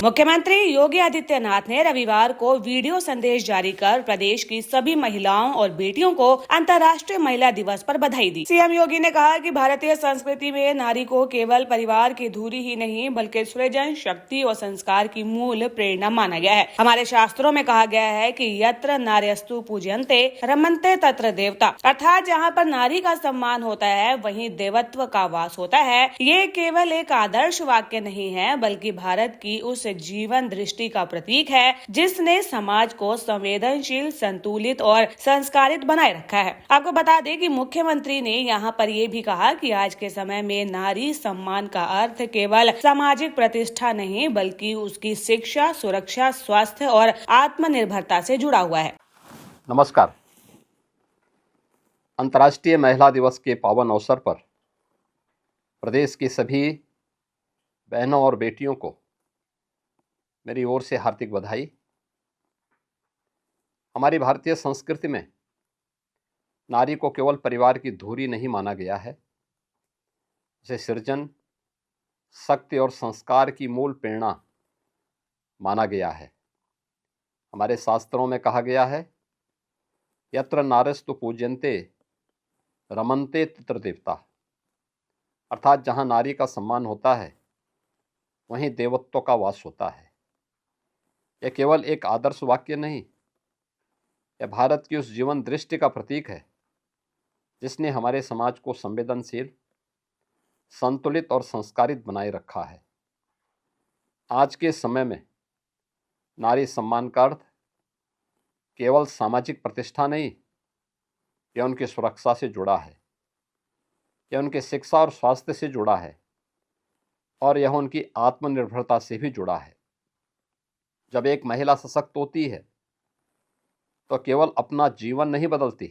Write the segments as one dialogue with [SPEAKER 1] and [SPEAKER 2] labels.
[SPEAKER 1] मुख्यमंत्री योगी आदित्यनाथ ने रविवार को वीडियो संदेश जारी कर प्रदेश की सभी महिलाओं और बेटियों को अंतर्राष्ट्रीय महिला दिवस पर बधाई दी। सीएम योगी ने कहा कि भारतीय संस्कृति में नारी को केवल परिवार की धुरी ही नहीं बल्कि सृजन शक्ति और संस्कार की मूल प्रेरणा माना गया है। हमारे शास्त्रों में कहा गया है कि यत्र नार्यस्तु पूज्यन्ते रमन्ते तत्र देवता, अर्थात जहाँ पर नारी का सम्मान होता है वहीं देवत्व का वास होता है। ये केवल एक आदर्श वाक्य नहीं है बल्कि भारत की उस जीवन दृष्टि का प्रतीक है जिसने समाज को संवेदनशील, संतुलित और संस्कारित बनाए रखा है। आपको बता दें कि मुख्यमंत्री ने यहाँ पर यह भी कहा कि आज के समय में नारी सम्मान का अर्थ केवल सामाजिक प्रतिष्ठा नहीं बल्कि उसकी शिक्षा, सुरक्षा, स्वास्थ्य और आत्मनिर्भरता से जुड़ा हुआ है।
[SPEAKER 2] नमस्कार। अंतर्राष्ट्रीय महिला दिवस के पावन अवसर पर प्रदेश की सभी बहनों और बेटियों को मेरी ओर से हार्दिक बधाई। हमारी भारतीय संस्कृति में नारी को केवल परिवार की धुरी नहीं माना गया है, इसे सृजन, शक्ति और संस्कार की मूल प्रेरणा माना गया है। हमारे शास्त्रों में कहा गया है, यत्र नार्यस्तु पूज्यन्ते रमन्ते तत्र देवता, अर्थात जहाँ नारी का सम्मान होता है वहीं देवत्व का वास होता है। यह केवल एक आदर्श वाक्य नहीं, यह भारत की उस जीवन दृष्टि का प्रतीक है जिसने हमारे समाज को संवेदनशील, संतुलित और संस्कारित बनाए रखा है। आज के समय में नारी सम्मान का अर्थ केवल सामाजिक प्रतिष्ठा नहीं, यह उनकी सुरक्षा से जुड़ा है, यह उनकी शिक्षा और स्वास्थ्य से जुड़ा है और यह उनकी आत्मनिर्भरता से भी जुड़ा है। जब एक महिला सशक्त होती है तो केवल अपना जीवन नहीं बदलती,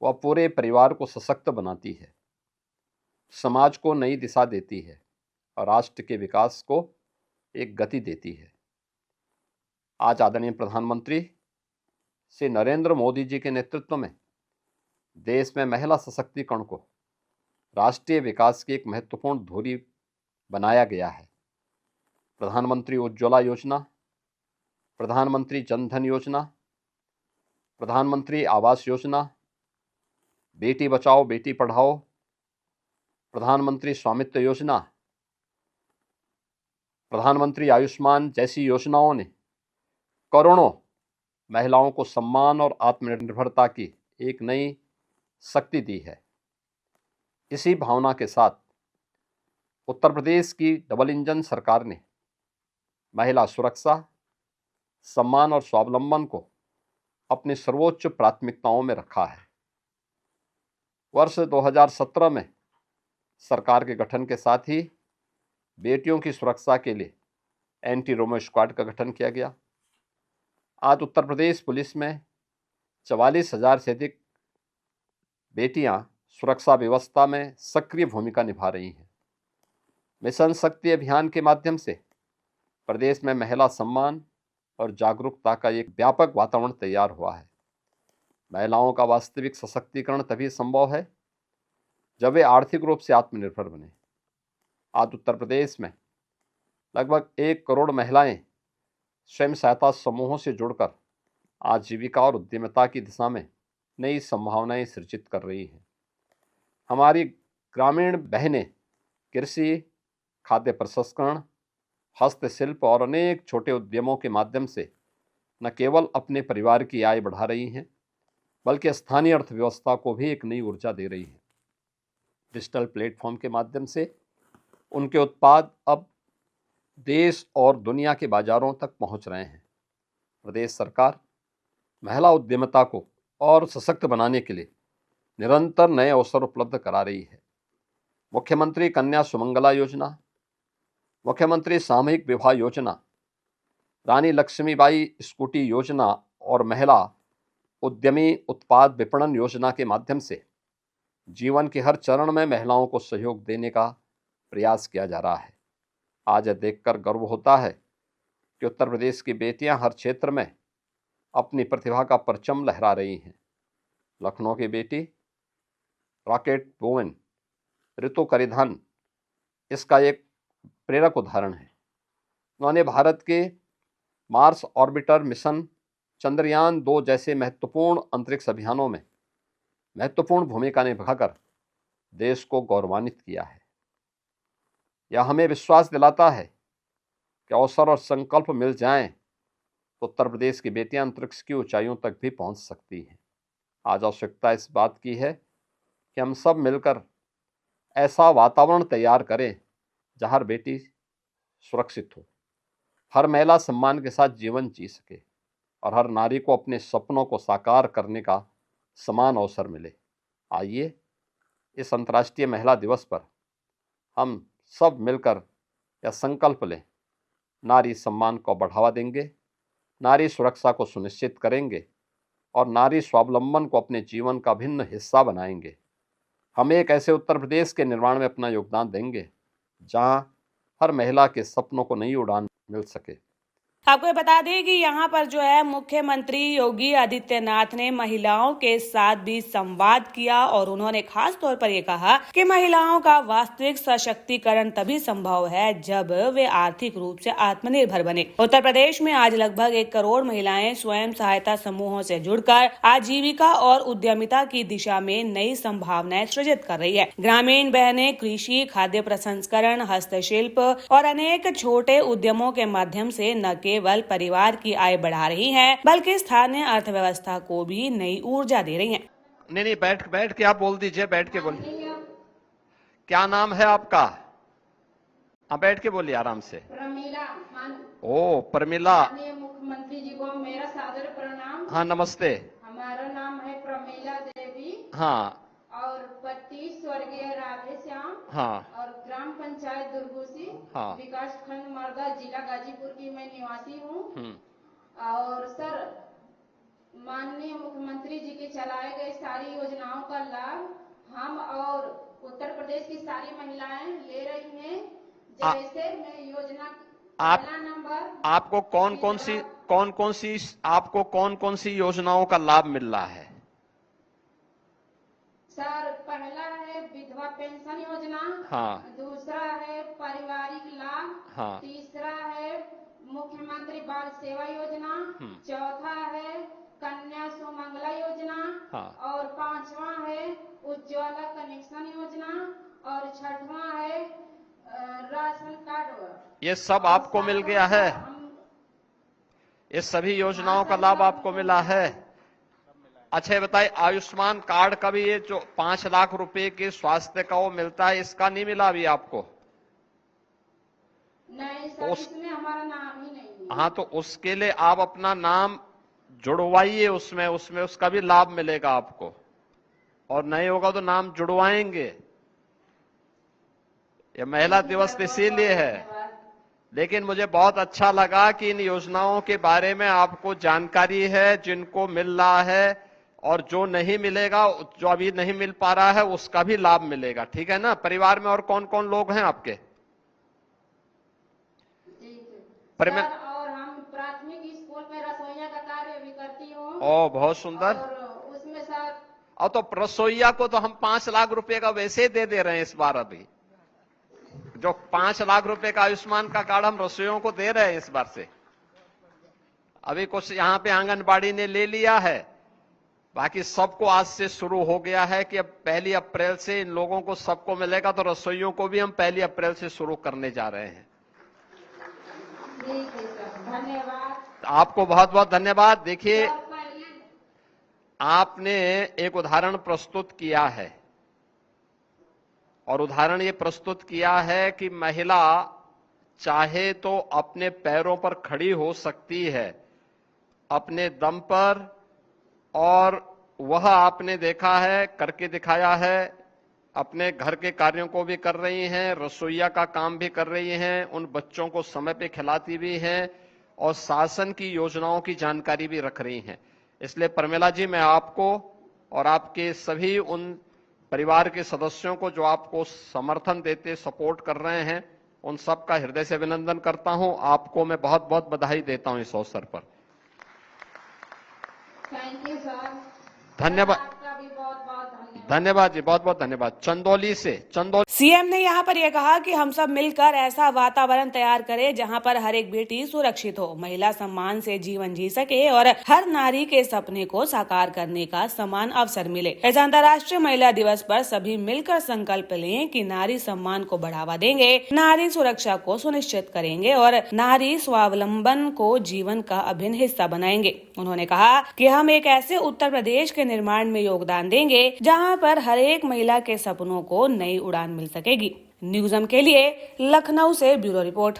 [SPEAKER 2] वह पूरे परिवार को सशक्त बनाती है, समाज को नई दिशा देती है और राष्ट्र के विकास को एक गति देती है। आज आदरणीय प्रधानमंत्री श्री नरेंद्र मोदी जी के नेतृत्व में देश में महिला सशक्तिकरण को राष्ट्रीय विकास की एक महत्वपूर्ण धुरी बनाया गया है। प्रधानमंत्री उज्ज्वला योजना, प्रधानमंत्री जन धन योजना, प्रधानमंत्री आवास योजना, बेटी बचाओ बेटी पढ़ाओ, प्रधानमंत्री स्वामित्व योजना, प्रधानमंत्री आयुष्मान जैसी योजनाओं ने करोड़ों महिलाओं को सम्मान और आत्मनिर्भरता की एक नई शक्ति दी है। इसी भावना के साथ उत्तर प्रदेश की डबल इंजन सरकार ने महिला सुरक्षा, सम्मान और स्वावलंबन को अपनी सर्वोच्च प्राथमिकताओं में रखा है। वर्ष 2017 में सरकार के गठन के साथ ही बेटियों की सुरक्षा के लिए एंटी रोमो स्क्वाड का गठन किया गया। आज उत्तर प्रदेश पुलिस में 44,000 से अधिक बेटियां सुरक्षा व्यवस्था में सक्रिय भूमिका निभा रही हैं। मिशन शक्ति अभियान के माध्यम से प्रदेश में महिला सम्मान और जागरूकता का एक व्यापक वातावरण तैयार हुआ है। महिलाओं का वास्तविक सशक्तिकरण तभी संभव है जब वे आर्थिक रूप से आत्मनिर्भर बने। आज उत्तर प्रदेश में लगभग 1 करोड़ महिलाएं स्वयं सहायता समूहों से जुड़कर आजीविका और उद्यमिता की दिशा में नई संभावनाएं सृजित कर रही हैं। हमारी ग्रामीण बहनें कृषि, खाद्य प्रसंस्करण, हस्तशिल्प और अनेक छोटे उद्यमों के माध्यम से न केवल अपने परिवार की आय बढ़ा रही हैं बल्कि स्थानीय अर्थव्यवस्था को भी एक नई ऊर्जा दे रही हैं। डिजिटल प्लेटफॉर्म के माध्यम से उनके उत्पाद अब देश और दुनिया के बाजारों तक पहुंच रहे हैं। प्रदेश सरकार महिला उद्यमिता को और सशक्त बनाने के लिए निरंतर नए अवसर उपलब्ध करा रही है। मुख्यमंत्री कन्या सुमंगला योजना, मुख्यमंत्री सामूहिक विवाह योजना, रानी लक्ष्मीबाई स्कूटी योजना और महिला उद्यमी उत्पाद विपणन योजना के माध्यम से जीवन के हर चरण में महिलाओं को सहयोग देने का प्रयास किया जा रहा है। आज यह देखकर गर्व होता है कि उत्तर प्रदेश की बेटियां हर क्षेत्र में अपनी प्रतिभा का परचम लहरा रही हैं। लखनऊ की बेटी रॉकेट वुमेन ऋतु करिधन इसका एक प्रेरक उदाहरण है। उन्होंने भारत के मार्स ऑर्बिटर मिशन, चंद्रयान 2 जैसे महत्वपूर्ण अंतरिक्ष अभियानों में महत्वपूर्ण भूमिका निभाकर देश को गौरवान्वित किया है। यह हमें विश्वास दिलाता है कि अवसर और संकल्प मिल जाएं तो उत्तर प्रदेश की बेटियां अंतरिक्ष की ऊंचाइयों तक भी पहुंच सकती हैं। आज आवश्यकता इस बात की है कि हम सब मिलकर ऐसा वातावरण तैयार करें जहां हर बेटी सुरक्षित हो, हर महिला सम्मान के साथ जीवन जी सके और हर नारी को अपने सपनों को साकार करने का समान अवसर मिले। आइए इस अंतर्राष्ट्रीय महिला दिवस पर हम सब मिलकर यह संकल्प लें, नारी सम्मान को बढ़ावा देंगे, नारी सुरक्षा को सुनिश्चित करेंगे और नारी स्वावलंबन को अपने जीवन का भिन्न हिस्सा बनाएंगे। हम एक ऐसे उत्तर प्रदेश के निर्माण में अपना योगदान देंगे जहां हर महिला के सपनों को नई उड़ान मिल सके।
[SPEAKER 1] आपको ये बता दें कि यहाँ पर जो है मुख्यमंत्री योगी आदित्यनाथ ने महिलाओं के साथ भी संवाद किया और उन्होंने खास तौर पर ये कहा कि महिलाओं का वास्तविक सशक्तिकरण तभी संभव है जब वे आर्थिक रूप से आत्मनिर्भर बने। उत्तर प्रदेश में आज लगभग 1 करोड़ महिलाएं स्वयं सहायता समूहों से जुड़कर आजीविका और उद्यमिता की दिशा में नई संभावनाएं सृजित कर रही है। ग्रामीण बहनें कृषि, खाद्य प्रसंस्करण, हस्तशिल्प और अनेक छोटे उद्यमों के माध्यम से न केवल परिवार की आय बढ़ा रही हैं, बल्कि स्थानीय अर्थव्यवस्था को भी नई ऊर्जा दे रही हैं।
[SPEAKER 2] नहीं, बैठ के आप बोल दीजिए, बैठ के बोलिए। क्या नाम है आपका? हाँ, बैठ के बोलिए आराम से।
[SPEAKER 3] प्रमिला।
[SPEAKER 2] ओ प्रमिला,
[SPEAKER 3] मुख्यमंत्री जी को मेरा सादर प्रणाम।
[SPEAKER 2] हाँ नमस्ते।
[SPEAKER 3] हमारा नाम है प्रमिला देवी।
[SPEAKER 2] हाँ।
[SPEAKER 3] और पति स्वर्गीय राधे श्याम।
[SPEAKER 2] हाँ।
[SPEAKER 3] और ग्राम पंचायत दुर्गुसी,
[SPEAKER 2] हाँ।
[SPEAKER 3] विकास खंड मर्दा, जिला गाजीपुर की मैं निवासी हूँ। और सर, माननीय मुख्यमंत्री जी के चलाए गए सारी योजनाओं का लाभ हम और उत्तर प्रदेश की सारी महिलाएं ले रही हैं। जैसे मैं योजना पहला नंबर,
[SPEAKER 2] आपको कौन कौन सी योजनाओं का लाभ मिल रहा है?
[SPEAKER 3] सर, पहला है विधवा पेंशन योजना।
[SPEAKER 2] हाँ।
[SPEAKER 3] दूसरा है पारिवारिक लाभ।
[SPEAKER 2] हाँ।
[SPEAKER 3] तीसरा है मुख्यमंत्री बाल सेवा योजना। चौथा है कन्या सुमंगला योजना।
[SPEAKER 2] हाँ।
[SPEAKER 3] और 5वां है उज्ज्वला कनेक्शन योजना। और 6वां है राशन कार्ड।
[SPEAKER 2] ये सब आपको मिल गया है? ये सभी योजनाओं का लाभ आपको मिला है? अच्छा बताइए, आयुष्मान कार्ड का भी ये जो 5 लाख रुपए के स्वास्थ्य का वो मिलता है, इसका नहीं मिला अभी आपको?
[SPEAKER 3] नहीं सर, इसमें हमारा नाम ही नहीं है।
[SPEAKER 2] हाँ, तो उसके लिए आप अपना नाम जुड़वाइए, उसमें उसका भी लाभ मिलेगा आपको। और नहीं होगा तो नाम जुड़वाएंगे। ये महिला दिवस इसीलिए है। लेकिन मुझे बहुत अच्छा लगा कि इन योजनाओं के बारे में आपको जानकारी है, जिनको मिल रहा है, और जो नहीं मिलेगा, जो अभी नहीं मिल पा रहा है, उसका भी लाभ मिलेगा। ठीक है ना? परिवार में और कौन कौन लोग हैं आपके?
[SPEAKER 3] सर, और हम प्राथमिक स्कूल में रसोइया का कार्य भी करती हूँ।
[SPEAKER 2] ओ, बहुत सुंदर।
[SPEAKER 3] और उसमें सर,
[SPEAKER 2] और तो रसोइया को तो हम 5 लाख रुपए का वैसे ही दे रहे हैं इस बार। अभी जो 5 लाख रुपए का आयुष्मान का कार्ड हम रसोइयों को दे रहे हैं इस बार से। अभी कुछ यहाँ पे आंगनबाड़ी ने ले लिया है, बाकी सबको आज से शुरू हो गया है कि अब 1 अप्रैल से इन लोगों को सबको मिलेगा। तो रसोइयों को भी हम 1 अप्रैल से शुरू करने जा रहे हैं।
[SPEAKER 3] धन्यवाद।
[SPEAKER 2] आपको बहुत बहुत धन्यवाद। देखिए, आपने एक उदाहरण प्रस्तुत किया है, और उदाहरण ये प्रस्तुत किया है कि महिला चाहे तो अपने पैरों पर खड़ी हो सकती है, अपने दम पर, और वह आपने देखा है, करके दिखाया है। अपने घर के कार्यों को भी कर रही हैं, रसोइया का काम भी कर रही हैं, उन बच्चों को समय पे खिलाती भी हैं, और शासन की योजनाओं की जानकारी भी रख रही हैं। इसलिए प्रमिला जी, मैं आपको और आपके सभी उन परिवार के सदस्यों को जो आपको समर्थन देते, सपोर्ट कर रहे हैं, उन सब का हृदय से अभिनंदन करता हूं। आपको मैं बहुत बहुत बधाई देता हूं इस अवसर पर।
[SPEAKER 3] Thank you sir.
[SPEAKER 2] धन्यवाद।
[SPEAKER 3] आपका भी बहुत बहुत धन्यवाद।
[SPEAKER 2] धन्यवाद जी, बहुत बहुत धन्यवाद। चंदौली से
[SPEAKER 1] सीएम ने यहाँ पर यह कहा कि हम सब मिलकर ऐसा वातावरण तैयार करें जहाँ पर हर एक बेटी सुरक्षित हो, महिला सम्मान से जीवन जी सके और हर नारी के सपने को साकार करने का समान अवसर मिले। इस अंतर्राष्ट्रीय महिला दिवस पर सभी मिलकर संकल्प लें कि नारी सम्मान को बढ़ावा देंगे, नारी सुरक्षा को सुनिश्चित करेंगे और नारी स्वावलंबन को जीवन का अभिन्न हिस्सा बनाएंगे। उन्होंने कहा कि हम एक ऐसे उत्तर प्रदेश के निर्माण में योगदान देंगे जहाँ पर हर एक महिला के सपनों को नई उड़ान मिल सकेगी। न्यूज़म के लिए लखनऊ से ब्यूरो रिपोर्ट।